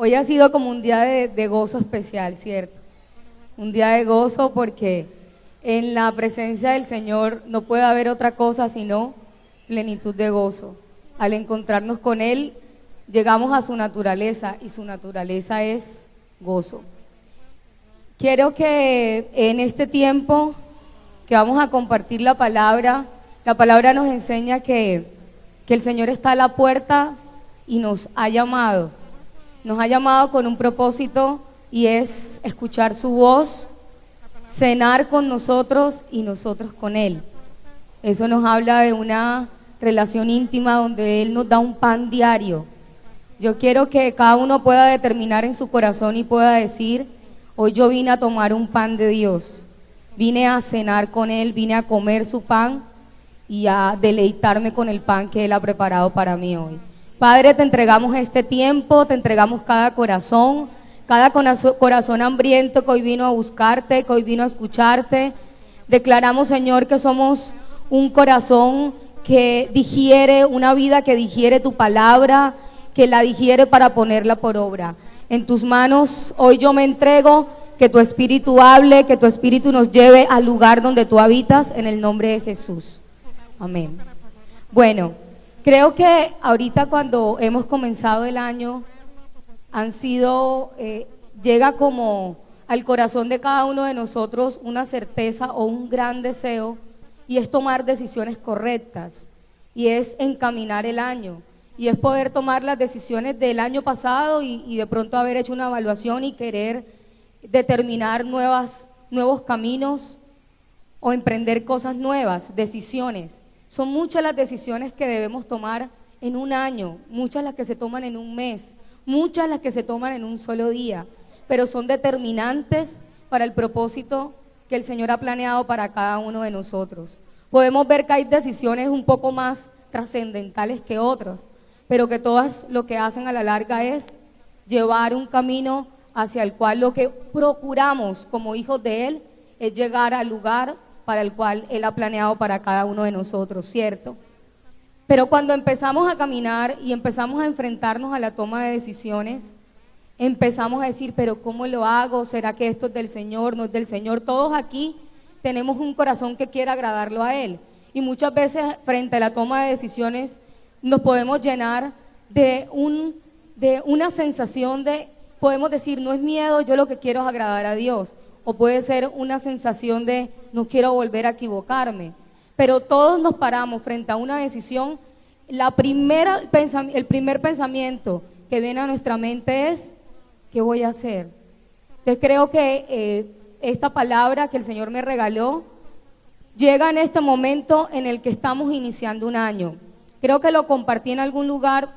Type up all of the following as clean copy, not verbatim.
Hoy ha sido como un día de gozo especial, ¿cierto? Un día de gozo porque en la presencia del Señor no puede haber otra cosa sino plenitud de gozo. Al encontrarnos con Él, llegamos a su naturaleza y su naturaleza es gozo. Quiero que en este tiempo que vamos a compartir la palabra nos enseña que el Señor está a la puerta y nos ha llamado con un propósito y es escuchar su voz, cenar con nosotros y nosotros con Él. Eso nos habla de una relación íntima donde Él nos da un pan diario. Yo quiero que cada uno pueda determinar en su corazón y pueda decir: hoy yo vine a tomar un pan de Dios, vine a cenar con Él, vine a comer su pan y a deleitarme con el pan que Él ha preparado para mí hoy. Padre, te entregamos este tiempo, te entregamos cada corazón hambriento que hoy vino a buscarte, que hoy vino a escucharte. Declaramos, Señor, que somos un corazón que digiere, una vida que digiere tu palabra, que la digiere para ponerla por obra. En tus manos hoy yo me entrego, que tu Espíritu hable, que tu Espíritu nos lleve al lugar donde tú habitas, en el nombre de Jesús. Amén. Bueno, creo que ahorita cuando hemos comenzado el año, llega como al corazón de cada uno de nosotros una certeza o un gran deseo, y es tomar decisiones correctas, y es encaminar el año, y es poder tomar las decisiones del año pasado y de pronto haber hecho una evaluación y querer determinar nuevos caminos o emprender cosas nuevas, decisiones. Son muchas las decisiones que debemos tomar en un año, muchas las que se toman en un mes, muchas las que se toman en un solo día, pero son determinantes para el propósito que el Señor ha planeado para cada uno de nosotros. Podemos ver que hay decisiones un poco más trascendentales que otras, pero que todas lo que hacen a la larga es llevar un camino hacia el cual lo que procuramos como hijos de Él es llegar al lugar para el cual Él ha planeado para cada uno de nosotros, ¿cierto? Pero cuando empezamos a caminar y empezamos a enfrentarnos a la toma de decisiones, empezamos a decir: pero ¿cómo lo hago? ¿Será que esto es del Señor? ¿No es del Señor? Todos aquí tenemos un corazón que quiere agradarlo a Él, y muchas veces frente a la toma de decisiones nos podemos llenar de una sensación podemos decir: no es miedo, yo lo que quiero es agradar a Dios, o puede ser una sensación de: no quiero volver a equivocarme. Pero todos nos paramos frente a una decisión. El primer pensamiento que viene a nuestra mente es: ¿qué voy a hacer? Entonces creo que esta palabra que el Señor me regaló llega en este momento en el que estamos iniciando un año. Creo que lo compartí en algún lugar,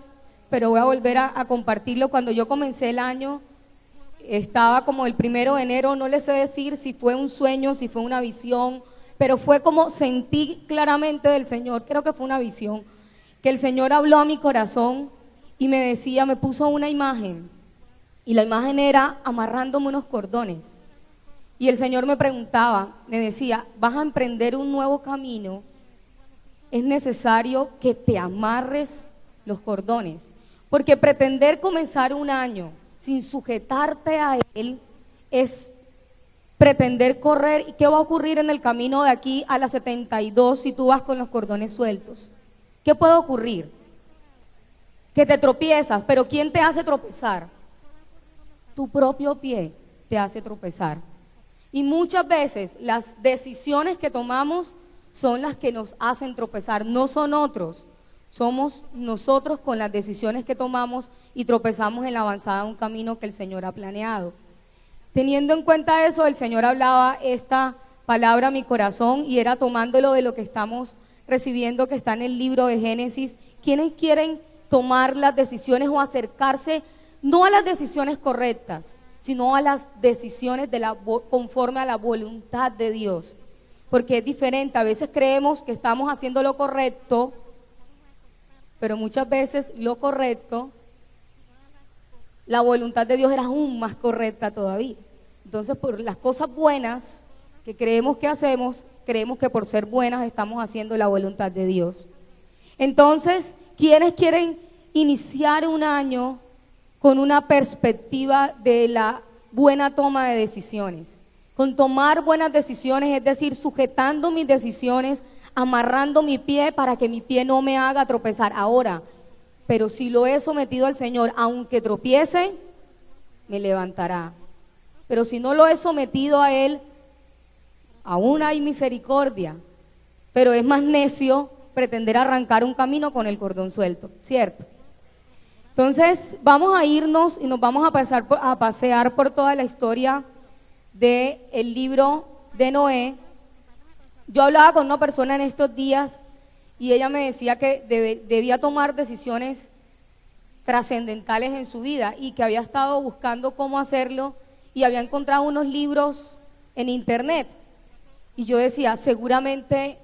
pero voy a volver a compartirlo. Cuando yo comencé el año, estaba como el 1 de enero, no les sé decir si fue un sueño, si fue una visión, pero fue como sentí claramente del Señor, creo que fue una visión, que el Señor habló a mi corazón y me puso una imagen, y la imagen era amarrándome unos cordones, y el Señor me decía: vas a emprender un nuevo camino, es necesario que te amarres los cordones, porque pretender comenzar un año sin sujetarte a Él es pretender correr. ¿Y qué va a ocurrir en el camino de aquí a las 72 si tú vas con los cordones sueltos? ¿Qué puede ocurrir? Que te tropiezas, pero ¿quién te hace tropezar? Tu propio pie te hace tropezar. Y muchas veces las decisiones que tomamos son las que nos hacen tropezar, no son otros. Somos nosotros con las decisiones que tomamos y tropezamos en la avanzada de un camino que el Señor ha planeado. Teniendo en cuenta eso, el Señor hablaba esta palabra a mi corazón, y era tomándolo de lo que estamos recibiendo, que está en el libro de Génesis. ¿Quiénes quieren tomar las decisiones o acercarse no a las decisiones correctas, sino a las decisiones conforme a la voluntad de Dios? Porque es diferente, a veces creemos que estamos haciendo lo correcto, pero muchas veces lo correcto, la voluntad de Dios era aún más correcta todavía. Entonces, por las cosas buenas que creemos que hacemos, creemos que por ser buenas estamos haciendo la voluntad de Dios. Entonces, ¿quiénes quieren iniciar un año con una perspectiva de la buena toma de decisiones. Con tomar buenas decisiones, es decir, sujetando mis decisiones, amarrando mi pie para que mi pie no me haga tropezar. Ahora, pero si lo he sometido al Señor, aunque tropiece, me levantará. Pero si no lo he sometido a Él, aún hay misericordia, pero es más necio pretender arrancar un camino con el cordón suelto, ¿cierto? Entonces vamos a irnos y nos vamos a pasear por toda la historia del libro de Noé. Yo hablaba con una persona en estos días y ella me decía que debía tomar decisiones trascendentales en su vida y que había estado buscando cómo hacerlo y había encontrado unos libros en internet. Y yo decía, seguramente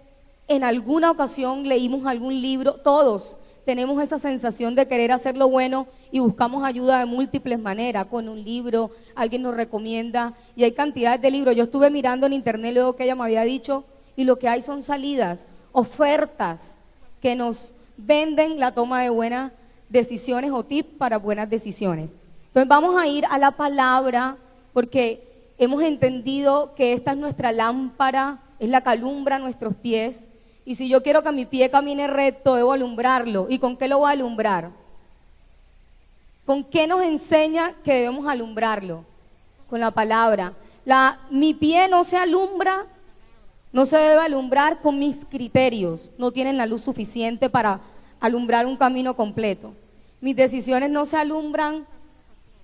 en alguna ocasión leímos algún libro, todos tenemos esa sensación de querer hacer lo bueno y buscamos ayuda de múltiples maneras, con un libro, alguien nos recomienda y hay cantidades de libros. Yo estuve mirando en internet luego que ella me había dicho y lo que hay son salidas, ofertas que nos venden la toma de buenas decisiones o tips para buenas decisiones. Entonces vamos a ir a la palabra porque hemos entendido que esta es nuestra lámpara, es la que alumbra nuestros pies. Y si yo quiero que mi pie camine recto, debo alumbrarlo. ¿Y con qué lo voy a alumbrar? ¿Con qué nos enseña que debemos alumbrarlo? Con la palabra. Mi pie no se alumbra, no se debe alumbrar con mis criterios. No tienen la luz suficiente para alumbrar un camino completo. Mis decisiones no se alumbran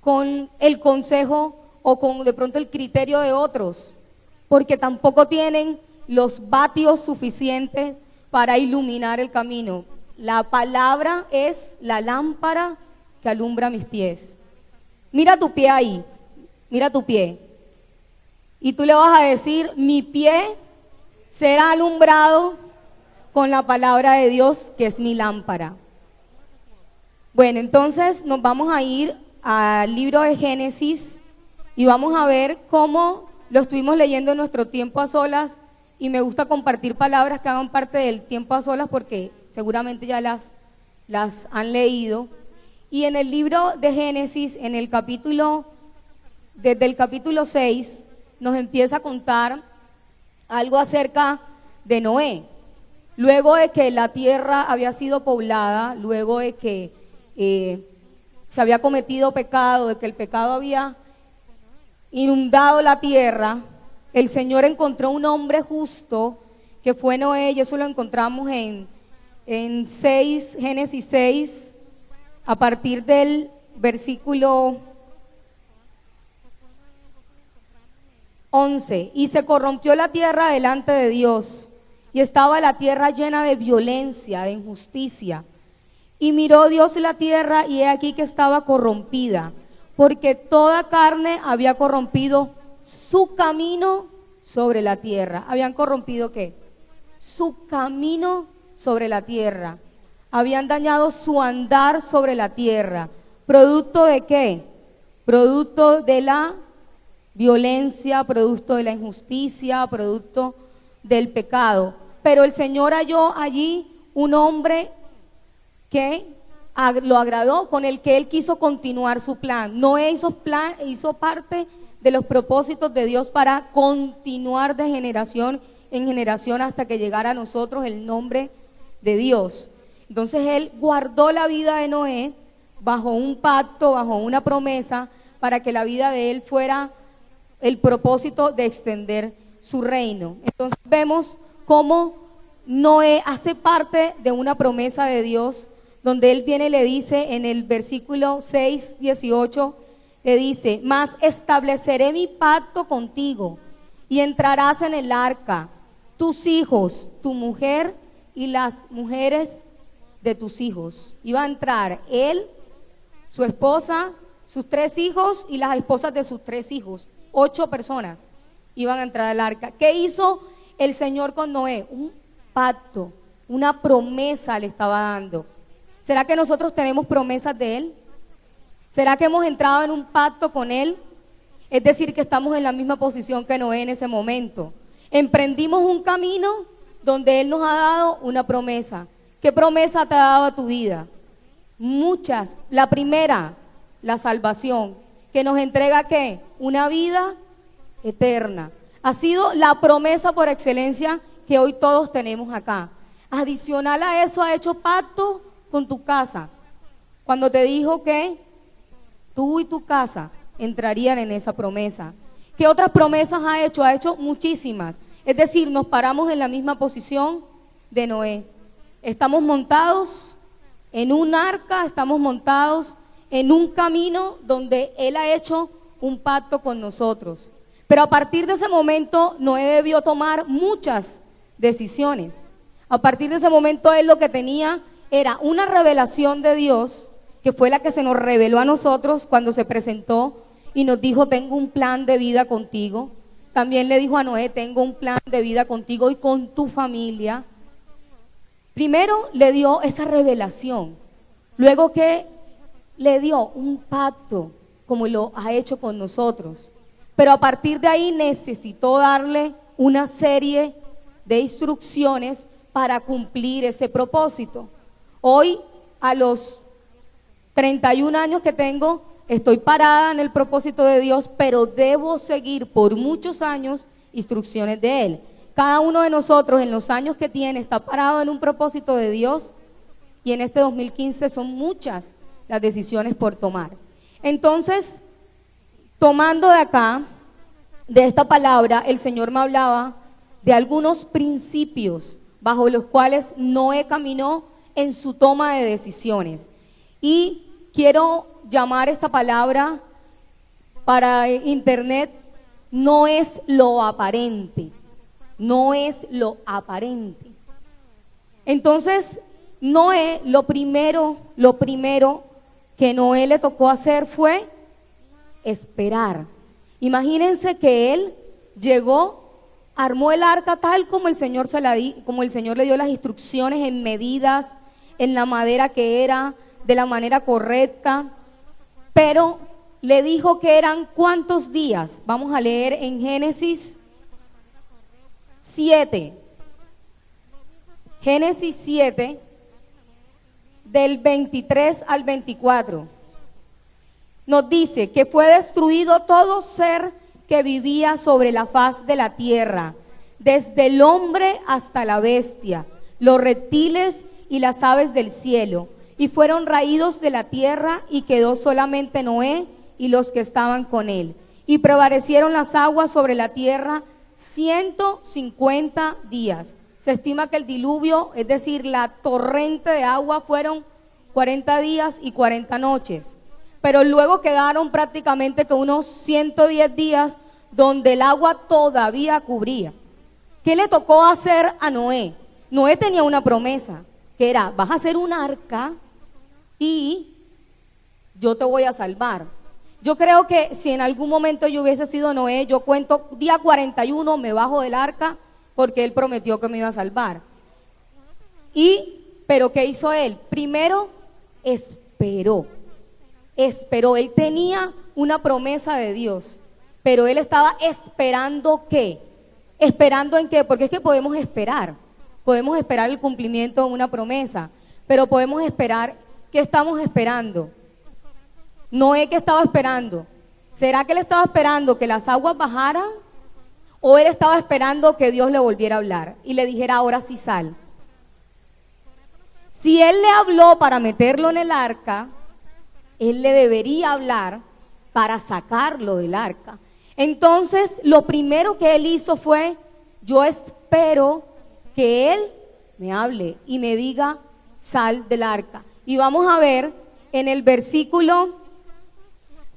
con el consejo o con de pronto el criterio de otros, porque tampoco tienen los vatios suficientes para iluminar el camino. La palabra es la lámpara que alumbra mis pies. Mira tu pie ahí, mira tu pie. Y tú le vas a decir, mi pie será alumbrado con la palabra de Dios, que es mi lámpara. Bueno, entonces nos vamos a ir al libro de Génesis y vamos a ver cómo lo estuvimos leyendo en nuestro tiempo a solas. Y me gusta compartir palabras que hagan parte del tiempo a solas porque seguramente ya las han leído. Y en el libro de Génesis, desde el capítulo 6, nos empieza a contar algo acerca de Noé. Luego de que la tierra había sido poblada, luego de que se había cometido pecado, de que el pecado había inundado la tierra, el Señor encontró un hombre justo que fue Noé, y eso lo encontramos en Génesis 6, a partir del versículo 11. Y se corrompió la tierra delante de Dios, y estaba la tierra llena de violencia, de injusticia. Y miró Dios la tierra, y he aquí que estaba corrompida, porque toda carne había corrompido su camino sobre la tierra. ¿Habían corrompido qué? Su camino sobre la tierra. Habían dañado su andar sobre la tierra. ¿Producto de qué? Producto de la violencia, producto de la injusticia, producto del pecado. Pero el Señor halló allí un hombre que lo agradó, con el que Él quiso continuar su plan. Noé hizo parte de los propósitos de Dios para continuar de generación en generación hasta que llegara a nosotros el nombre de Dios. Entonces Él guardó la vida de Noé bajo un pacto, bajo una promesa, para que la vida de él fuera el propósito de extender su reino. Entonces vemos cómo Noé hace parte de una promesa de Dios, donde él viene y le dice en el versículo 6, 18, le dice: mas estableceré mi pacto contigo y entrarás en el arca, tus hijos, tu mujer y las mujeres de tus hijos. Iba a entrar él, su esposa, sus 3 hijos y las esposas de sus 3 hijos. 8 personas iban a entrar al arca. ¿Qué hizo el Señor con Noé? Un pacto, una promesa le estaba dando. ¿Será que nosotros tenemos promesas de Él? ¿Será que hemos entrado en un pacto con Él? Es decir, que estamos en la misma posición que Noé en ese momento. Emprendimos un camino donde Él nos ha dado una promesa. ¿Qué promesa te ha dado a tu vida? Muchas. La primera la salvación, que nos entrega ¿qué? Una vida eterna. Ha sido la promesa por excelencia que hoy todos tenemos acá. Adicional a eso, ha hecho pacto con tu casa, cuando te dijo que tú y tu casa entrarían en esa promesa. ¿Qué otras promesas ha hecho? Ha hecho muchísimas. Es decir, nos paramos en la misma posición de Noé. Estamos montados en un arca, estamos montados en un camino donde Él ha hecho un pacto con nosotros. Pero a partir de ese momento, Noé debió tomar muchas decisiones. A partir de ese momento, él lo que tenía era una revelación de Dios, que fue la que se nos reveló a nosotros cuando se presentó y nos dijo: tengo un plan de vida contigo. También le dijo a Noé: tengo un plan de vida contigo y con tu familia. Primero le dio esa revelación, luego que le dio un pacto, como lo ha hecho con nosotros. Pero a partir de ahí necesitó darle una serie de instrucciones para cumplir ese propósito. Hoy, a los 31 años que tengo, estoy parada en el propósito de Dios, pero debo seguir por muchos años instrucciones de Él. Cada uno de nosotros, en los años que tiene, está parado en un propósito de Dios, y en este 2015 son muchas las decisiones por tomar. Entonces, tomando de acá, de esta palabra, el Señor me hablaba de algunos principios bajo los cuales Noé caminó en su toma de decisiones. Y quiero llamar esta palabra para internet: no es lo aparente, no es lo aparente. Entonces, Noé, lo primero que Noé le tocó hacer fue esperar. Imagínense que él llegó, armó el arca tal como el Señor como el Señor le dio las instrucciones, en medidas, en la madera que era, de la manera correcta, pero le dijo que eran ¿cuántos días? Vamos a leer en Génesis 7. Génesis 7, del 23 al 24. Nos dice que fue destruido todo ser que vivía sobre la faz de la tierra, desde el hombre hasta la bestia, los reptiles y las aves del cielo, y fueron raídos de la tierra, y quedó solamente Noé y los que estaban con él. Y prevalecieron las aguas sobre la tierra 150 días. Se estima que el diluvio, es decir, la torrente de agua, fueron 40 días y 40 noches. Pero luego quedaron prácticamente que unos 110 días donde el agua todavía cubría. ¿Qué le tocó hacer a Noé? Noé tenía una promesa, que era: vas a hacer un arca y yo te voy a salvar. Yo creo que si en algún momento yo hubiese sido Noé, yo cuento día 41, me bajo del arca, porque él prometió que me iba a salvar. Pero ¿qué hizo él? Primero esperó. Él tenía una promesa de Dios, pero él estaba esperando. ¿qué? ¿Esperando en qué? Porque es que podemos esperar el cumplimiento de una promesa, pero podemos esperar. ¿Qué estamos esperando? Noé, ¿qué estaba esperando? ¿Será que él estaba esperando que las aguas bajaran? ¿O él estaba esperando que Dios le volviera a hablar y le dijera: ahora sí sal? Si él le habló para meterlo en el arca, él le debería hablar para sacarlo del arca. Entonces, lo primero que él hizo fue: yo espero que él me hable y me diga: sal del arca. Y vamos a ver en el versículo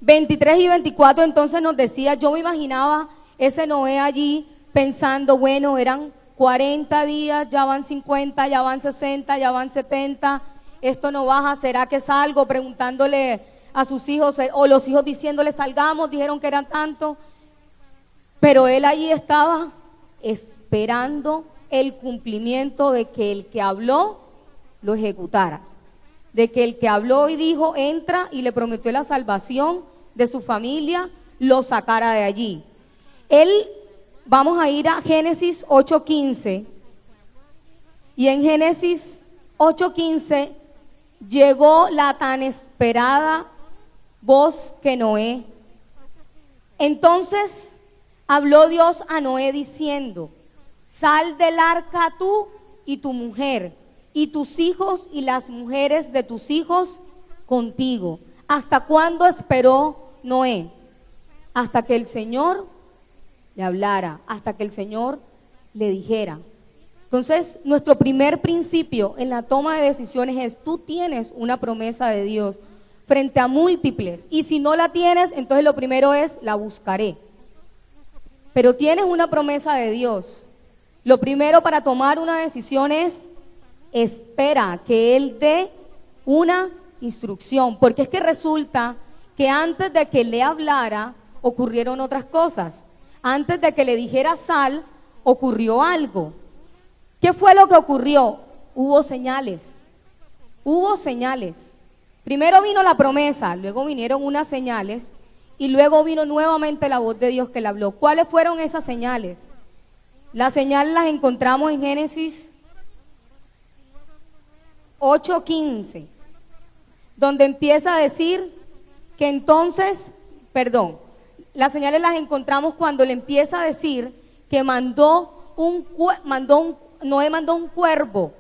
23 y 24, entonces nos decía: yo me imaginaba ese Noé allí pensando: bueno, eran 40 días, ya van 50, ya van 60, ya van 70, esto no baja, ¿será que salgo? Preguntándole a sus hijos, o los hijos diciéndole: salgamos, dijeron que eran tanto. Pero él allí estaba esperando el cumplimiento de que el que habló lo ejecutara, de que el que habló y dijo: entra, y le prometió la salvación de su familia, lo sacara de allí. Vamos a ir a Génesis 8:15, y en Génesis 8:15 llegó la tan esperada voz que Noé. Entonces habló Dios a Noé diciendo: sal del arca tú y tu mujer, y tus hijos y las mujeres de tus hijos contigo. ¿Hasta cuándo esperó Noé? Hasta que el Señor le hablara, hasta que el Señor le dijera. Entonces, nuestro primer principio en la toma de decisiones es: tú tienes una promesa de Dios frente a múltiples, y si no la tienes, entonces lo primero es: la buscaré. Pero tienes una promesa de Dios. Lo primero para tomar una decisión es: espera que Él dé una instrucción, porque es que resulta que antes de que le hablara ocurrieron otras cosas. Antes de que le dijera sal, ocurrió algo. ¿Qué fue lo que ocurrió? Hubo señales. Hubo señales. Primero vino la promesa, luego vinieron unas señales y luego vino nuevamente la voz de Dios que le habló. ¿Cuáles fueron esas señales? Las señales las encontramos en Génesis 8:15, donde empieza a decir que entonces, las señales las encontramos cuando le empieza a decir que Noé mandó un cuervo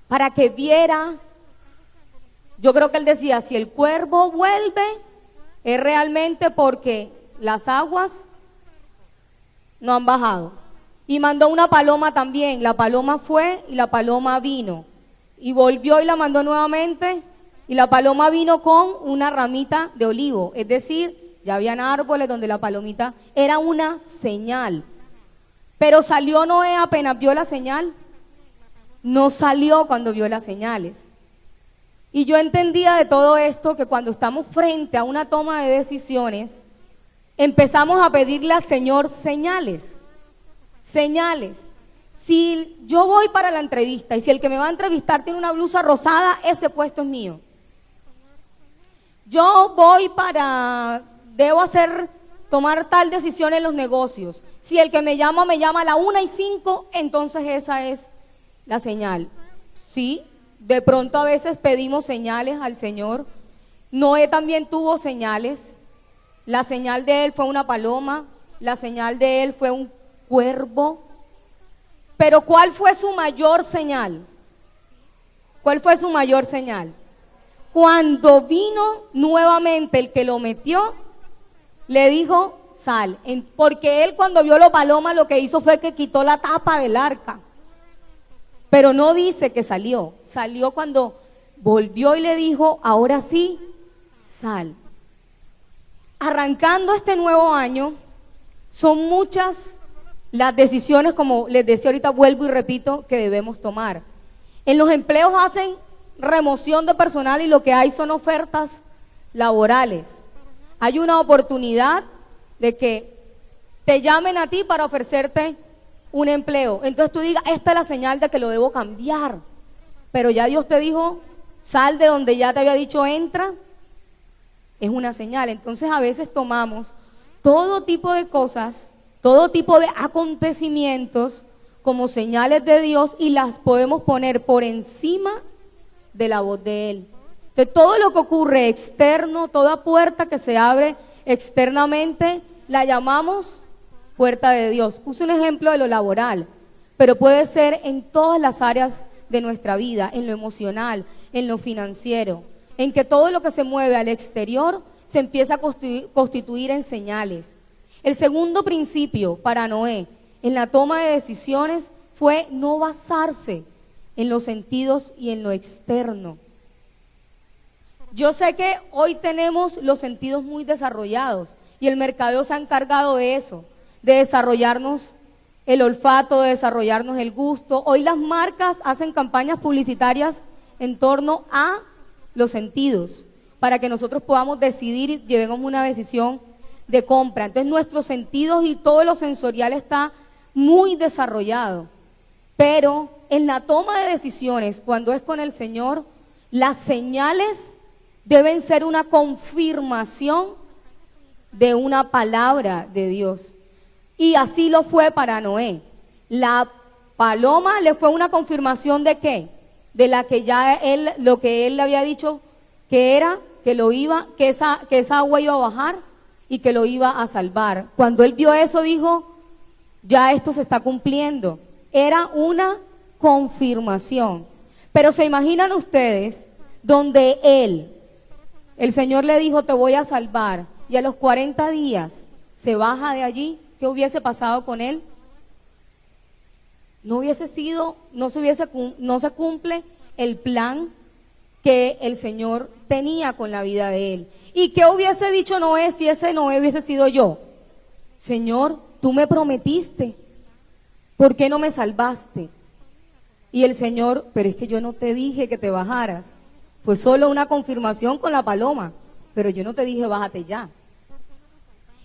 para que viera. Yo creo que él decía: si el cuervo vuelve, es realmente porque las aguas no han bajado. Y mandó una paloma también. La paloma fue y la paloma vino. Y volvió y la mandó nuevamente. Y la paloma vino con una ramita de olivo. Es decir, ya habían árboles donde la palomita era una señal. Pero ¿salió Noé apenas vio la señal? No salió cuando vio las señales. Y yo entendía de todo esto que cuando estamos frente a una toma de decisiones, empezamos a pedirle al Señor señales. Señales. Si yo voy para la entrevista y si el que me va a entrevistar tiene una blusa rosada, ese puesto es mío. Yo voy tomar tal decisión en los negocios. Si el que me llama a la 1:05, entonces esa es la señal. Sí, de pronto a veces pedimos señales al Señor. Noé también tuvo señales. La señal de él fue una paloma, la señal de él fue un cuervo. Pero ¿cuál fue su mayor señal? ¿Cuál fue su mayor señal? Cuando vino nuevamente el que lo metió, le dijo: sal. Porque él, cuando vio la paloma, lo que hizo fue que quitó la tapa del arca. Pero no dice que salió. Salió cuando volvió y le dijo: ahora sí, sal. Arrancando este nuevo año, son muchas las decisiones, como les decía ahorita, vuelvo y repito, que debemos tomar. En los empleos hacen remoción de personal y lo que hay son ofertas laborales. Hay una oportunidad de que te llamen a ti para ofrecerte un empleo. Entonces tú digas: esta es la señal de que lo debo cambiar. Pero ya Dios te dijo: sal de donde ya te había dicho entra. Es una señal. Entonces a veces tomamos todo tipo de cosas, todo tipo de acontecimientos como señales de Dios y las podemos poner por encima de la voz de Él. Entonces todo lo que ocurre externo, toda puerta que se abre externamente, la llamamos puerta de Dios. Puse un ejemplo de lo laboral, pero puede ser en todas las áreas de nuestra vida, en lo emocional, en lo financiero, en que todo lo que se mueve al exterior se empieza a constituir en señales. El segundo principio para Noé en la toma de decisiones fue no basarse en los sentidos y en lo externo. Yo sé que hoy tenemos los sentidos muy desarrollados y el mercadeo se ha encargado de eso, de desarrollarnos el olfato, de desarrollarnos el gusto. Hoy las marcas hacen campañas publicitarias en torno a los sentidos, para que nosotros podamos decidir y llevemos una decisión de compra. Entonces nuestros sentidos y todo lo sensorial está muy desarrollado, pero en la toma de decisiones, cuando es con el Señor, las señales deben ser una confirmación de una palabra de Dios. Y así lo fue para Noé. La paloma le fue una confirmación ¿de qué? De la que ya lo que él le había dicho que era, que esa agua iba a bajar y que lo iba a salvar. Cuando él vio eso, dijo, ya esto se está cumpliendo. Era una confirmación. Pero se imaginan ustedes donde el Señor le dijo, te voy a salvar, y a los 40 días se baja de allí, ¿qué hubiese pasado con él? No se cumple el plan que el Señor tenía con la vida de él. ¿Y qué hubiese dicho Noé si ese Noé hubiese sido yo? Señor, tú me prometiste, ¿por qué no me salvaste? Y el Señor, pero es que yo no te dije que te bajaras, fue solo una confirmación con la paloma, pero yo no te dije bájate ya.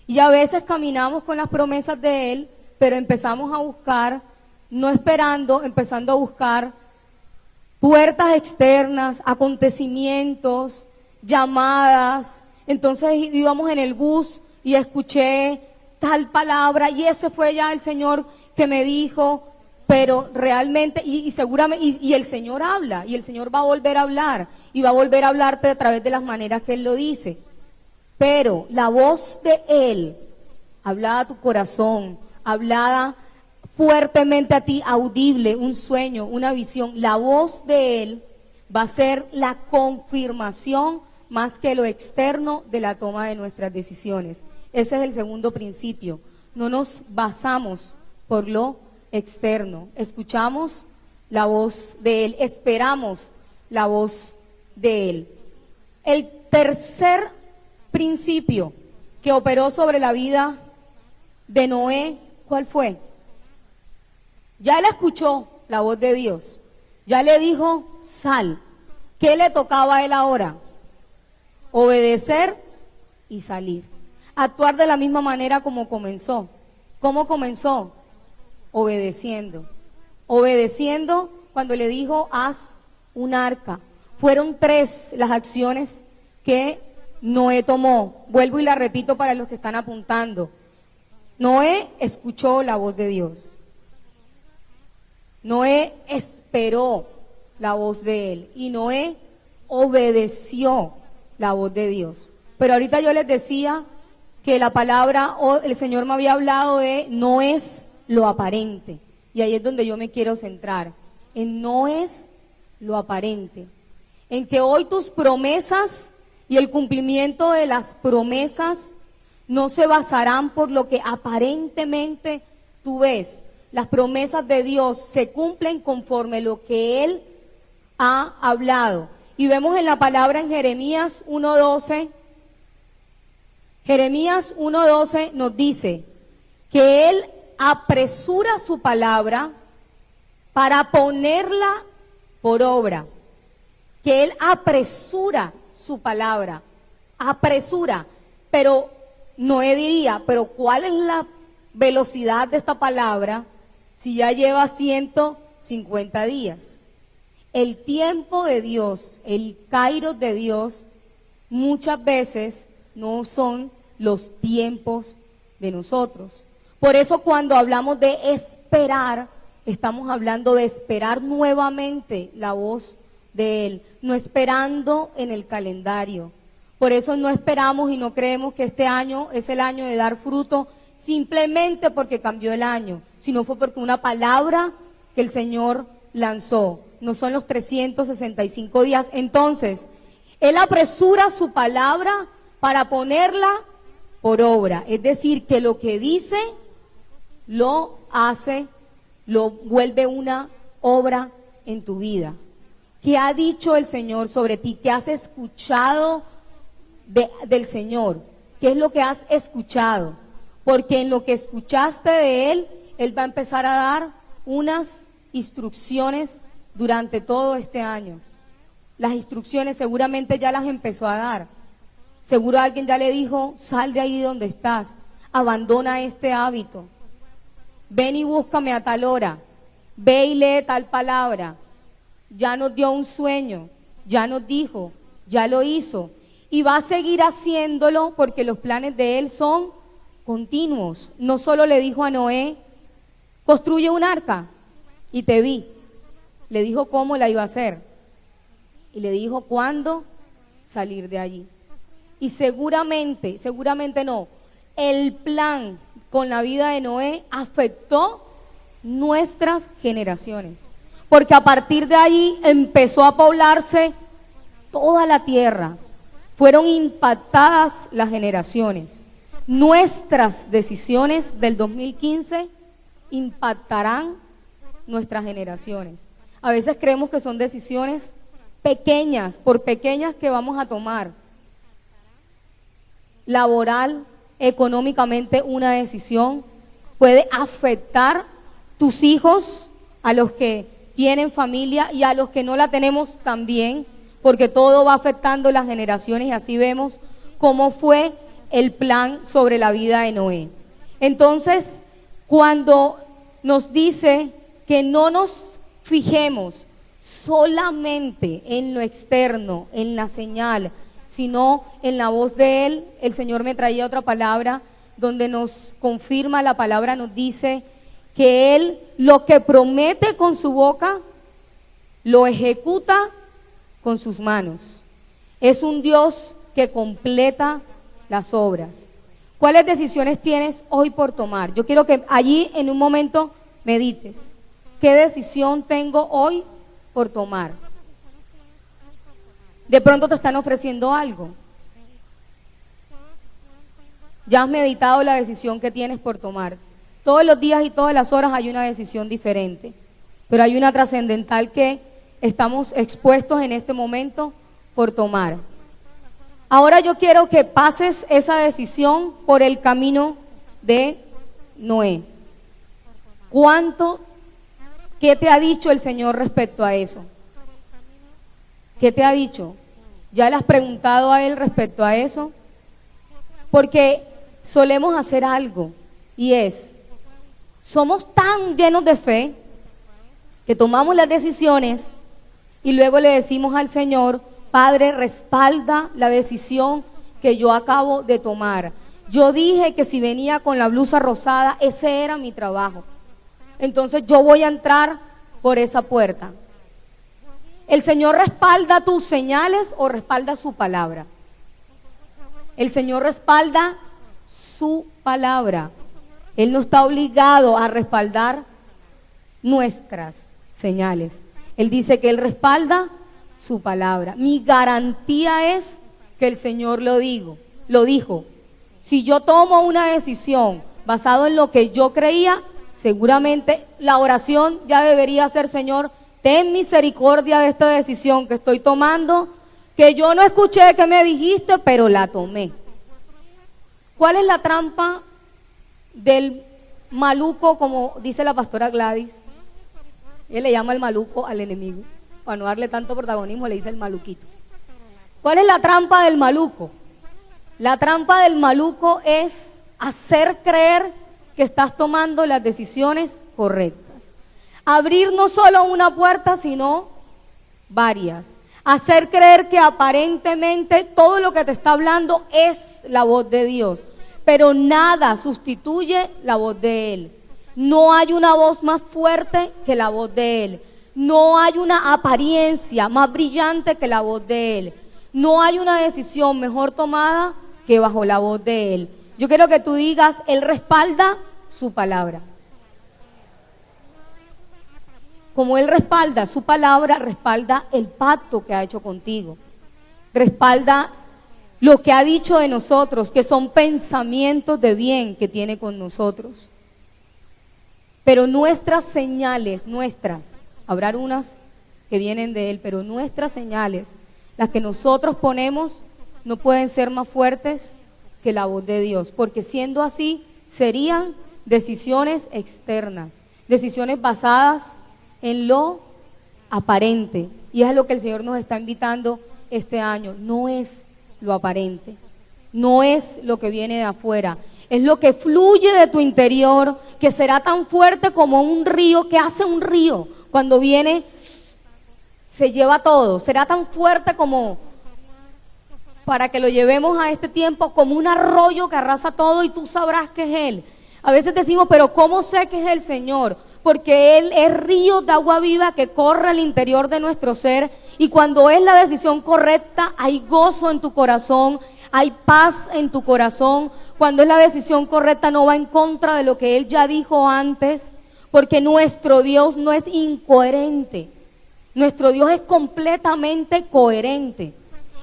Y a veces caminamos con las promesas de Él, pero empezamos a buscar, no esperando, empezando a buscar puertas externas, acontecimientos, llamadas. Entonces íbamos en el bus y escuché tal palabra y ese fue ya el Señor que me dijo, pero realmente, y seguramente, y el Señor habla, y el Señor va a volver a hablar, y va a volver a hablarte a través de las maneras que Él lo dice. Pero la voz de Él, hablada a tu corazón, hablada fuertemente a ti, audible, un sueño, una visión, la voz de Él va a ser la confirmación más que lo externo de la toma de nuestras decisiones. Ese es el segundo principio. No nos basamos por lo externo, escuchamos la voz de Él, esperamos la voz de Él. El tercer principio que operó sobre la vida de Noé, ¿cuál fue? Ya él escuchó la voz de Dios, ya le dijo, sal. ¿Qué le tocaba a él ahora? Obedecer y salir. Actuar de la misma manera como comenzó. ¿Cómo comenzó? Obedeciendo. Obedeciendo cuando le dijo, haz un arca. Fueron 3 las acciones que Noé tomó. Vuelvo y la repito para los que están apuntando. Noé escuchó la voz de Dios. Noé esperó la voz de Él. Y Noé obedeció la voz de Dios. Pero ahorita yo les decía que la palabra, el Señor me había hablado de no es lo aparente. Y ahí es donde yo me quiero centrar. En no es lo aparente. En que hoy tus promesas y el cumplimiento de las promesas no se basarán por lo que aparentemente tú ves. Las promesas de Dios se cumplen conforme lo que Él ha hablado. Y vemos en la palabra en Jeremías 1:12, Jeremías 1:12 nos dice que Él apresura su palabra para ponerla por obra. Que Él apresura su palabra, apresura, pero Noé diría, pero ¿cuál es la velocidad de esta palabra si ya lleva 150 días? El tiempo de Dios, el kairos de Dios, muchas veces no son los tiempos de nosotros. Por eso cuando hablamos de esperar, estamos hablando de esperar nuevamente la voz de Él, no esperando en el calendario. Por eso no esperamos y no creemos que este año es el año de dar fruto simplemente porque cambió el año, sino fue porque una palabra que el Señor lanzó. No son los 365 días. Entonces, Él apresura su palabra para ponerla por obra. Es decir, que lo que dice, lo hace, lo vuelve una obra en tu vida. ¿Qué ha dicho el Señor sobre ti? ¿Qué has escuchado del Señor? ¿Qué es lo que has escuchado? Porque en lo que escuchaste de Él, Él va a empezar a dar unas instrucciones durante todo este año. Las instrucciones seguramente ya las empezó a dar. Seguro alguien ya le dijo, sal de ahí donde estás, abandona este hábito, ven y búscame a tal hora, ve y lee tal palabra. Ya nos dio un sueño, ya nos dijo, ya lo hizo y va a seguir haciéndolo porque los planes de Él son continuos. No solo le dijo a Noé, construye un arca y te vi. Le dijo cómo la iba a hacer y le dijo cuándo salir de allí. Y seguramente no, el plan con la vida de Noé afectó nuestras generaciones, porque a partir de allí empezó a poblarse toda la tierra, fueron impactadas las generaciones. Nuestras decisiones del 2015 impactarán nuestras generaciones. A veces creemos que son decisiones pequeñas, por pequeñas que vamos a tomar. Laboral, económicamente, una decisión puede afectar tus hijos, a los que tienen familia y a los que no la tenemos también, porque todo va afectando las generaciones, y así vemos cómo fue el plan sobre la vida de Noé. Entonces, cuando nos dice que no nos fijemos solamente en lo externo, en la señal, sino en la voz de Él, el Señor me traía otra palabra donde nos confirma, la palabra nos dice que Él lo que promete con su boca, lo ejecuta con sus manos. Es un Dios que completa las obras. ¿Cuáles decisiones tienes hoy por tomar? Yo quiero que allí en un momento medites. ¿Qué decisión tengo hoy por tomar? De pronto te están ofreciendo algo. Ya has meditado la decisión que tienes por tomar. Todos los días y todas las horas hay una decisión diferente, pero hay una trascendental que estamos expuestos en este momento por tomar. Ahora yo quiero que pases esa decisión por el camino de Noé. ¿Qué te ha dicho el Señor respecto a eso? ¿Qué te ha dicho? ¿Ya le has preguntado a Él respecto a eso? Porque solemos hacer algo, y somos tan llenos de fe que tomamos las decisiones y luego le decimos al Señor: Padre, respalda la decisión que yo acabo de tomar. Yo dije que si venía con la blusa rosada, ese era mi trabajo. Entonces yo voy a entrar por esa puerta. ¿El Señor respalda tus señales o respalda su palabra? El Señor respalda su palabra. Él no está obligado a respaldar nuestras señales. Él dice que Él respalda su palabra. Mi garantía es que el Señor lo dijo. Si yo tomo una decisión basado en lo que yo creía, seguramente la oración ya debería ser: Señor, ten misericordia de esta decisión que estoy tomando, que yo no escuché que me dijiste, pero la tomé. ¿Cuál es la trampa del maluco, como dice la pastora Gladys? Él le llama el maluco al enemigo, para no darle tanto protagonismo le dice el maluquito. ¿Cuál es la trampa del maluco? La trampa del maluco es hacer creer que estás tomando las decisiones correctas. Abrir no solo una puerta, sino varias. Hacer creer que aparentemente todo lo que te está hablando es la voz de Dios, pero nada sustituye la voz de Él. No hay una voz más fuerte que la voz de Él. No hay una apariencia más brillante que la voz de Él. No hay una decisión mejor tomada que bajo la voz de Él. Yo quiero que tú digas: Él respalda su palabra. Como Él respalda su palabra, respalda el pacto que ha hecho contigo. Respalda lo que ha dicho de nosotros, que son pensamientos de bien que tiene con nosotros. Pero nuestras señales, habrá unas que vienen de Él, pero nuestras señales, las que nosotros ponemos, no pueden ser más fuertes que la voz de Dios, porque siendo así, serían decisiones externas, decisiones basadas en lo aparente, y es lo que el Señor nos está invitando este año. No es lo aparente, no es lo que viene de afuera, es lo que fluye de tu interior, que será tan fuerte como un río. Que hace un río cuando viene, se lleva todo, será tan fuerte como, para que lo llevemos a este tiempo, como un arroyo que arrasa todo, y tú sabrás que es Él. A veces decimos: pero ¿cómo sé que es el Señor? porque Él es río de agua viva que corre al interior de nuestro ser, y cuando es la decisión correcta hay gozo en tu corazón, hay paz en tu corazón. Cuando es la decisión correcta no va en contra de lo que Él ya dijo antes, porque nuestro Dios no es incoherente, nuestro Dios es completamente coherente.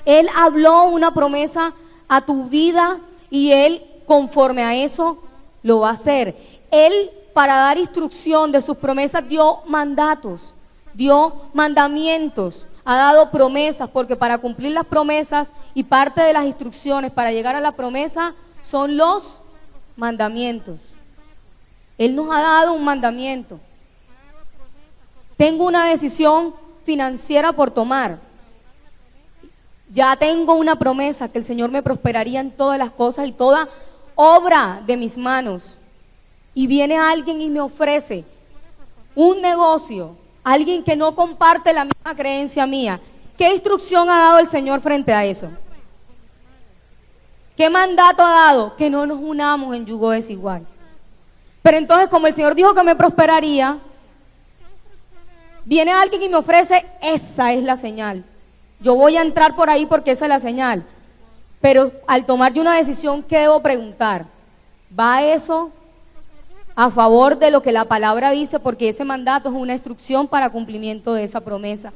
Él habló una promesa a tu vida y Él, conforme a eso, lo va a hacer. Él, para dar instrucción de sus promesas, dio mandatos, dio mandamientos, ha dado promesas, porque para cumplir las promesas y parte de las instrucciones para llegar a la promesa son los mandamientos. Él nos ha dado un mandamiento. Tengo una decisión financiera por tomar. Ya tengo una promesa que el Señor me prosperaría en todas las cosas y toda obra de mis manos. Y viene alguien y me ofrece un negocio, alguien que no comparte la misma creencia mía. ¿Qué instrucción ha dado el Señor frente a eso? ¿Qué mandato ha dado? Que no nos unamos en yugo desigual. Pero entonces, como el Señor dijo que me prosperaría, viene alguien y me ofrece, esa es la señal. Yo voy a entrar por ahí porque esa es la señal. Pero al tomar yo una decisión, ¿qué debo preguntar? ¿Va eso a favor de lo que la palabra dice? Porque ese mandato es una instrucción para cumplimiento de esa promesa.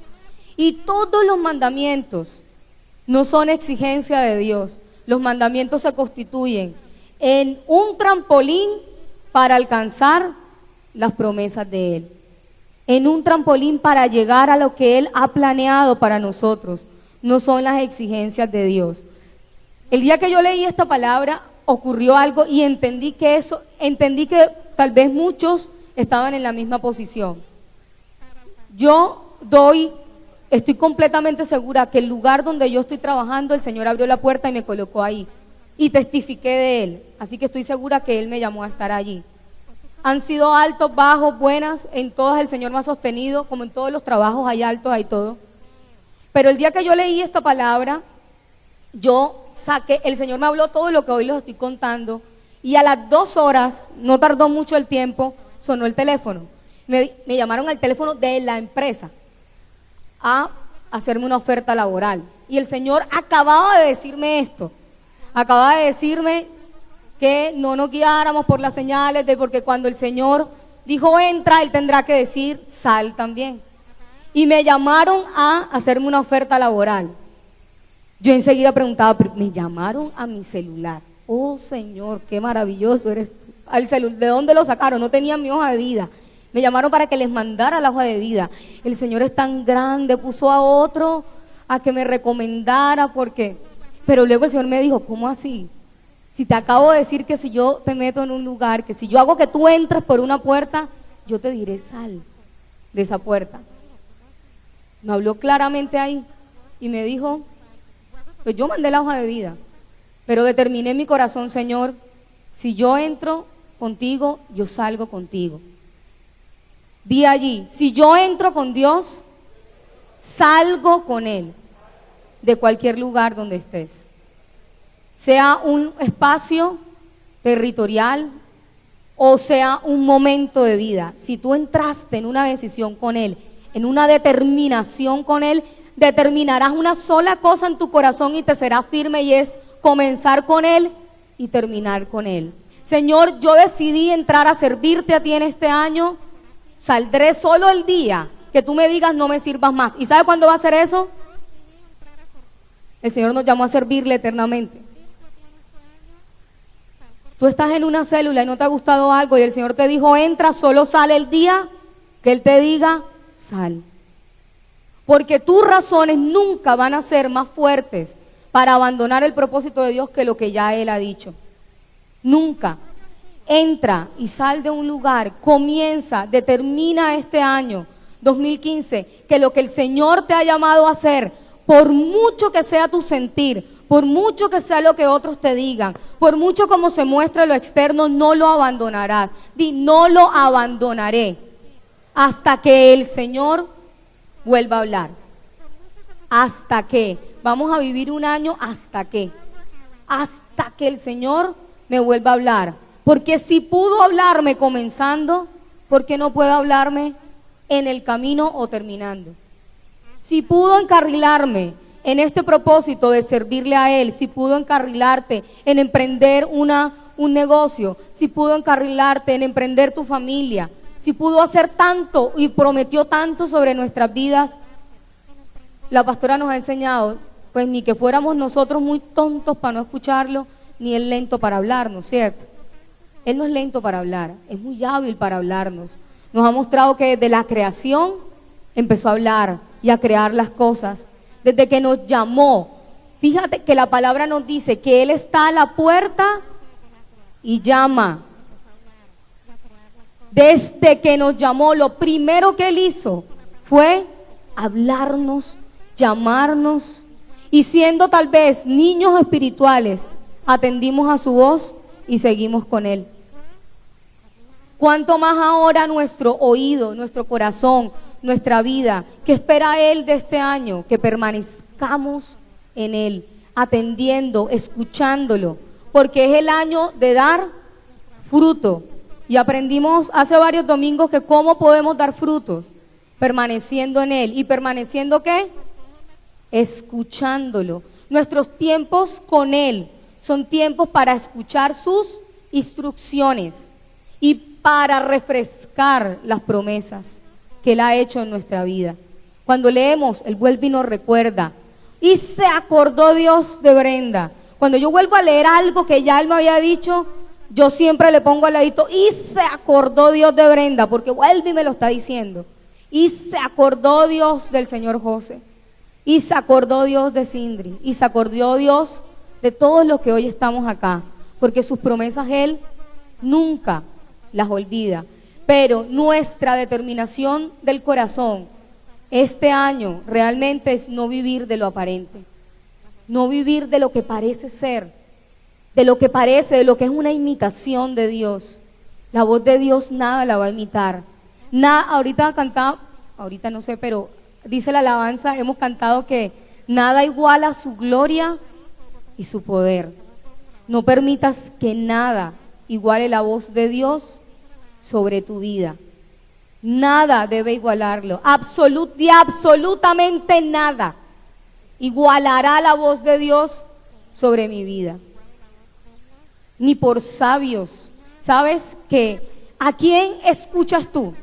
Y todos los mandamientos no son exigencia de Dios. Los mandamientos se constituyen en un trampolín para alcanzar las promesas de Él, en un trampolín para llegar a lo que Él ha planeado para nosotros. No son las exigencias de Dios. El día que yo leí esta palabra ocurrió algo y entendí que tal vez muchos estaban en la misma posición. Estoy completamente segura que el lugar donde yo estoy trabajando, el Señor abrió la puerta y me colocó ahí. Y testifiqué de Él, así que estoy segura que Él me llamó a estar allí. Han sido altos, bajos, buenas, en todas el Señor me ha sostenido, como en todos los trabajos hay altos, hay todo. Pero el día que yo leí esta palabra, el Señor me habló todo lo que hoy les estoy contando, y a las 2 horas, no tardó mucho el tiempo, sonó el teléfono. Me llamaron al teléfono de la empresa a hacerme una oferta laboral. Y el Señor acababa de decirme esto, acababa de decirme que no nos guiáramos por las señales, porque cuando el Señor dijo entra, Él tendrá que decir sal también. Y me llamaron a hacerme una oferta laboral. Yo enseguida preguntaba, pero me llamaron a mi celular. Oh Señor, qué maravilloso eres tú. Al celular, ¿de dónde lo sacaron? No tenían mi hoja de vida. Me llamaron para que les mandara la hoja de vida. El Señor es tan grande, puso a otro a que me recomendara, pero luego el Señor me dijo, ¿cómo así? Si te acabo de decir que si yo te meto en un lugar, que si yo hago que tú entres por una puerta, yo te diré sal de esa puerta. Me habló claramente ahí y me dijo, pues yo mandé la hoja de vida, pero determiné en mi corazón, Señor, si yo entro contigo, yo salgo contigo. Di allí, si yo entro con Dios, salgo con Él, de cualquier lugar donde estés. Sea un espacio territorial o sea un momento de vida. Si tú entraste en una decisión con Él, en una determinación con Él, determinarás una sola cosa en tu corazón y te será firme, y es comenzar con Él y terminar con Él. Señor, yo decidí entrar a servirte a ti en este año. Saldré solo el día que tú me digas no me sirvas más. ¿Y sabe cuándo va a ser eso? El Señor nos llamó a servirle eternamente. Tú estás en una célula y no te ha gustado algo y el Señor te dijo entra, solo sale el día que Él te diga sal. Porque tus razones nunca van a ser más fuertes para abandonar el propósito de Dios que lo que ya Él ha dicho. Nunca. Entra y sal de un lugar, comienza, determina este año 2015 que lo que el Señor te ha llamado a hacer, por mucho que sea tu sentir, por mucho que sea lo que otros te digan, por mucho como se muestre lo externo, no lo abandonarás. Di, no lo abandonaré hasta que el Señor vuelva a hablar. Hasta que, vamos a vivir un año hasta que el Señor me vuelva a hablar. Porque si pudo hablarme comenzando, ¿por qué no puede hablarme en el camino o terminando? Si pudo encarrilarme en este propósito de servirle a Él, si pudo encarrilarte en emprender un negocio, si pudo encarrilarte en emprender tu familia, si pudo hacer tanto y prometió tanto sobre nuestras vidas, la pastora nos ha enseñado, pues ni que fuéramos nosotros muy tontos para no escucharlo, ni Él lento para hablarnos, ¿cierto? Él no es lento para hablar, es muy hábil para hablarnos. Nos ha mostrado que desde la creación empezó a hablar y a crear las cosas. Desde que nos llamó, fíjate que la palabra nos dice que Él está a la puerta y llama. Desde que nos llamó, lo primero que Él hizo fue hablarnos, llamarnos, y siendo tal vez niños espirituales, atendimos a su voz y seguimos con Él. Cuánto más ahora nuestro oído, nuestro corazón, nuestra vida, ¿qué espera Él de este año? Que permanezcamos en Él, atendiendo, escuchándolo, porque es el año de dar fruto. Y aprendimos hace varios domingos que cómo podemos dar frutos, permaneciendo en Él. ¿Y permaneciendo qué? Escuchándolo. Nuestros tiempos con Él son tiempos para escuchar sus instrucciones y para refrescar las promesas que Él ha hecho en nuestra vida. Cuando leemos, Él vuelve y nos recuerda. Y se acordó Dios de Brenda. Cuando yo vuelvo a leer algo que ya Él me había dicho, yo siempre le pongo al ladito, y se acordó Dios de Brenda, porque vuelve y me lo está diciendo. Y se acordó Dios del señor José. Y se acordó Dios de Sindri. Y se acordó Dios de todos los que hoy estamos acá. Porque sus promesas Él nunca las olvida. Pero nuestra determinación del corazón este año realmente es no vivir de lo aparente, no vivir de lo que parece ser, de lo que parece, de lo que es una imitación de Dios. La voz de Dios nada la va a imitar. Ahorita cantaba, ahorita no sé, pero dice la alabanza, hemos cantado que nada iguala su gloria y su poder. No permitas que nada iguale la voz de Dios sobre tu vida. Nada debe igualarlo, absolutamente nada igualará la voz de Dios sobre mi vida. Ni por sabios. ¿Sabes qué? ¿A quién escuchas tú?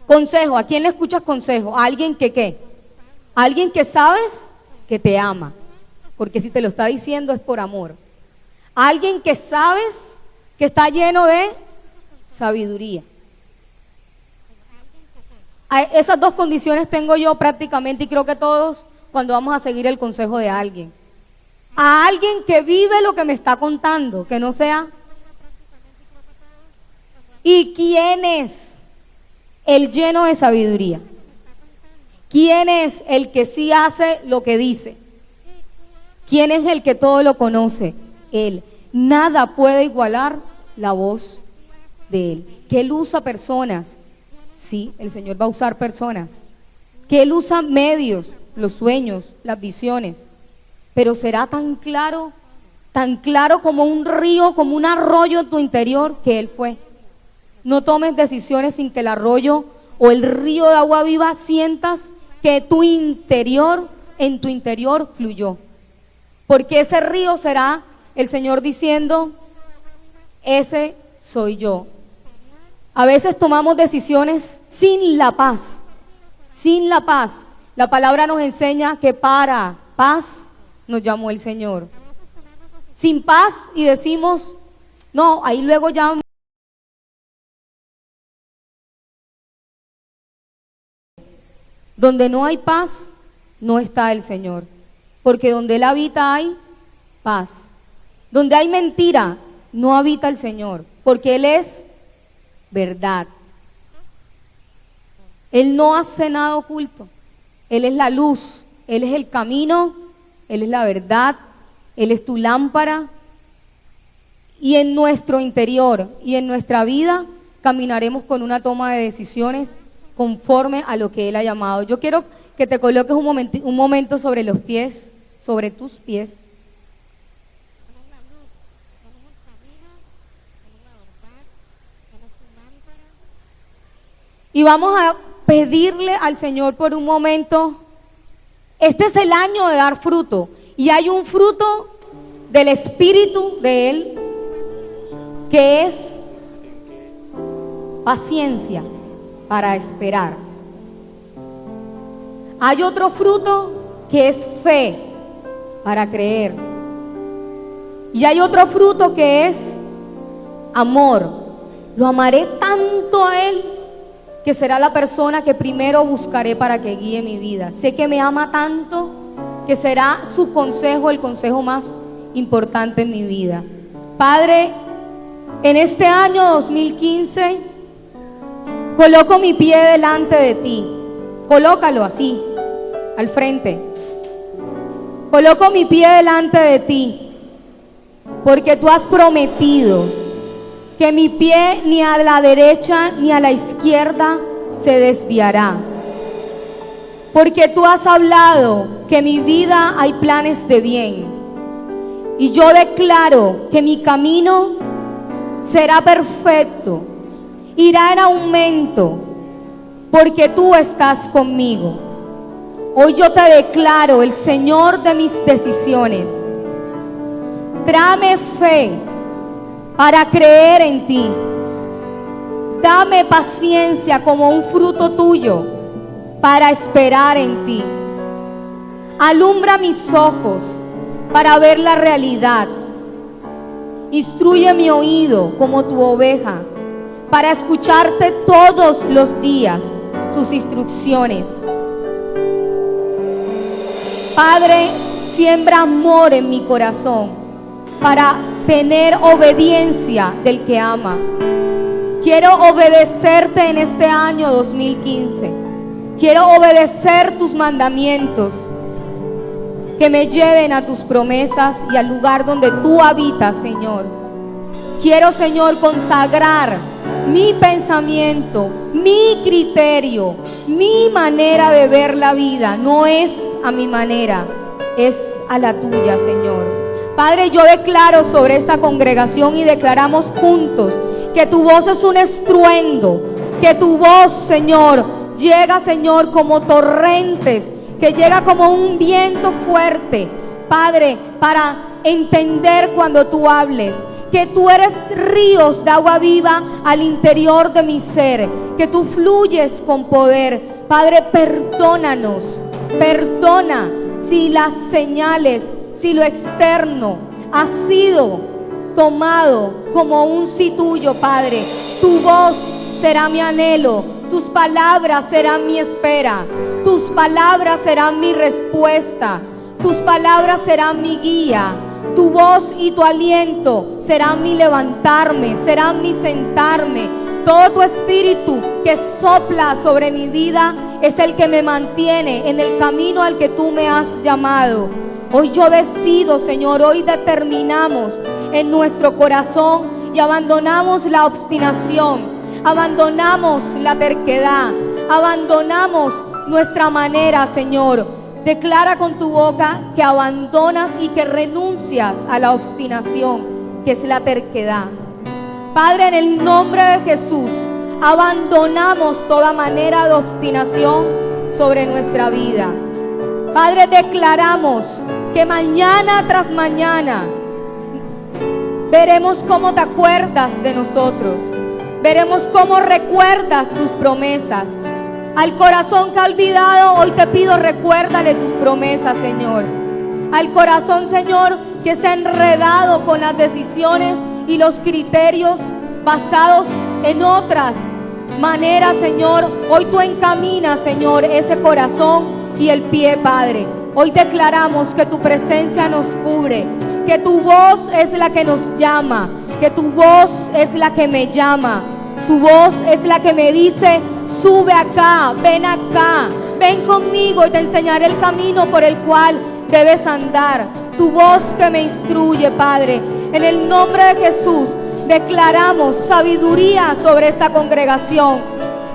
Consejo, ¿a quién le escuchas consejo? ¿A alguien que qué? ¿A alguien que sabes que te ama? Porque si te lo está diciendo es por amor. ¿A alguien que sabes que está lleno de sabiduría? Esas dos condiciones tengo yo prácticamente, y creo que todos, cuando vamos a seguir el consejo de alguien. A alguien que vive lo que me está contando, que no sea. ¿Y quién es el lleno de sabiduría? ¿Quién es el que sí hace lo que dice? ¿Quién es el que todo lo conoce? Él. Nada puede igualar la voz de Él. Que Él usa personas. Sí, el Señor va a usar personas. Que Él usa medios, los sueños, las visiones. Pero será tan claro como un río, como un arroyo en tu interior que Él fue. No tomes decisiones sin que el arroyo o el río de agua viva sientas que en tu interior fluyó. Porque ese río será el Señor diciendo, ese soy yo. A veces tomamos decisiones sin la paz. Sin la paz. La palabra nos enseña que para paz nos llamó el Señor. Sin paz y decimos, no, ahí luego ya. Donde no hay paz, no está el Señor. Porque donde Él habita hay paz. Donde hay mentira, no habita el Señor. Porque Él es verdad. Él no hace nada oculto. Él es la luz, Él es el camino, Él es la verdad, Él es tu lámpara. Y en nuestro interior y en nuestra vida caminaremos con una toma de decisiones conforme a lo que Él ha llamado. Yo quiero que te coloques un momento sobre los pies, sobre tus pies. Y vamos a pedirle al Señor por un momento. Este es el año de dar fruto. Y hay un fruto del Espíritu de Él que es paciencia para esperar. Hay otro fruto que es fe para creer. Y hay otro fruto que es amor. Lo amaré tanto a Él que será la persona que primero buscaré para que guíe mi vida. Sé que me ama tanto que será su consejo el consejo más importante en mi vida. Padre, en este año 2015 coloco mi pie delante de ti. Colócalo así, al frente. Coloco mi pie delante de ti, porque tú has prometido que mi pie ni a la derecha ni a la izquierda se desviará. Porque tú has hablado que en mi vida hay planes de bien. Y yo declaro que mi camino será perfecto, irá en aumento, porque tú estás conmigo. Hoy yo te declaro el Señor de mis decisiones. Tráeme fe para creer en ti. Dame paciencia como un fruto tuyo para esperar en ti. Alumbra mis ojos para ver la realidad. Instruye mi oído como tu oveja para escucharte todos los días sus instrucciones. Padre, siembra amor en mi corazón para tener obediencia del que ama. Quiero obedecerte en este año 2015. Quiero obedecer tus mandamientos que me lleven a tus promesas y al lugar donde tú habitas, Señor. Quiero, Señor, consagrar mi pensamiento, mi criterio, mi manera de ver la vida. No es a mi manera, es a la tuya, Señor. Padre, yo declaro sobre esta congregación y declaramos juntos que tu voz es un estruendo, que tu voz, Señor, llega, Señor, como torrentes, que llega como un viento fuerte, Padre, para entender cuando tú hables, que tú eres ríos de agua viva al interior de mi ser, que tú fluyes con poder. Padre, perdónanos, perdona si las señales, si lo externo ha sido tomado como un sí tuyo, Padre. Tu voz será mi anhelo, tus palabras serán mi espera, tus palabras serán mi respuesta, tus palabras serán mi guía, tu voz y tu aliento serán mi levantarme, serán mi sentarme. Todo tu espíritu que sopla sobre mi vida es el que me mantiene en el camino al que tú me has llamado. Hoy yo decido, Señor, hoy determinamos en nuestro corazón y abandonamos la obstinación, abandonamos la terquedad, abandonamos nuestra manera, Señor. Declara con tu boca que abandonas y que renuncias a la obstinación, que es la terquedad. Padre, en el nombre de Jesús, abandonamos toda manera de obstinación sobre nuestra vida. Padre, declaramos que mañana tras mañana veremos cómo te acuerdas de nosotros, veremos cómo recuerdas tus promesas. Al corazón que ha olvidado, hoy te pido, recuérdale tus promesas, Señor. Al corazón, Señor, que se ha enredado con las decisiones y los criterios basados en otras maneras, Señor, hoy tú encaminas, Señor, ese corazón y el pie, Padre. Hoy declaramos que tu presencia nos cubre, que tu voz es la que nos llama, que tu voz es la que me llama, tu voz es la que me dice: sube acá, ven conmigo y te enseñaré el camino por el cual debes andar. Tu voz que me instruye, Padre. En el nombre de Jesús declaramos sabiduría sobre esta congregación.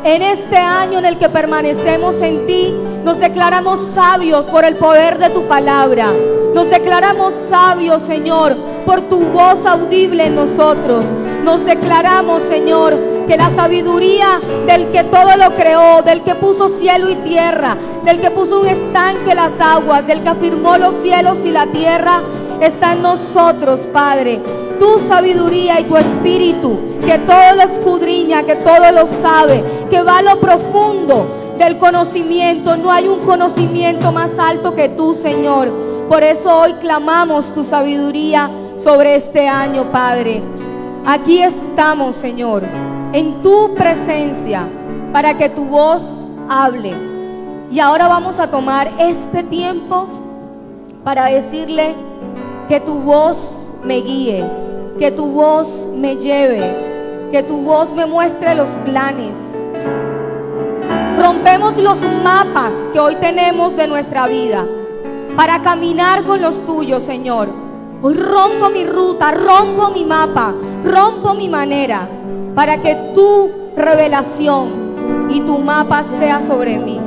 En este año en el que permanecemos en ti, nos declaramos sabios por el poder de tu palabra. Nos declaramos sabios, Señor, por tu voz audible en nosotros. Nos declaramos, Señor, que la sabiduría del que todo lo creó, del que puso cielo y tierra, del que puso un estanque las aguas, del que afirmó los cielos y la tierra, está en nosotros, Padre. Tu sabiduría y tu espíritu, que todo lo escudriña, que todo lo sabe, que va a lo profundo del conocimiento. No hay un conocimiento más alto que tú, Señor. Por eso hoy clamamos tu sabiduría sobre este año, Padre. Aquí estamos, Señor, en tu presencia, para que tu voz hable. Y ahora vamos a tomar este tiempo para decirle que tu voz me guíe, que tu voz me lleve, que tu voz me muestre los planes. Rompemos los mapas que hoy tenemos de nuestra vida para caminar con los tuyos, Señor. Hoy rompo mi ruta, rompo mi mapa, rompo mi manera, para que tu revelación y tu mapa sea sobre mí.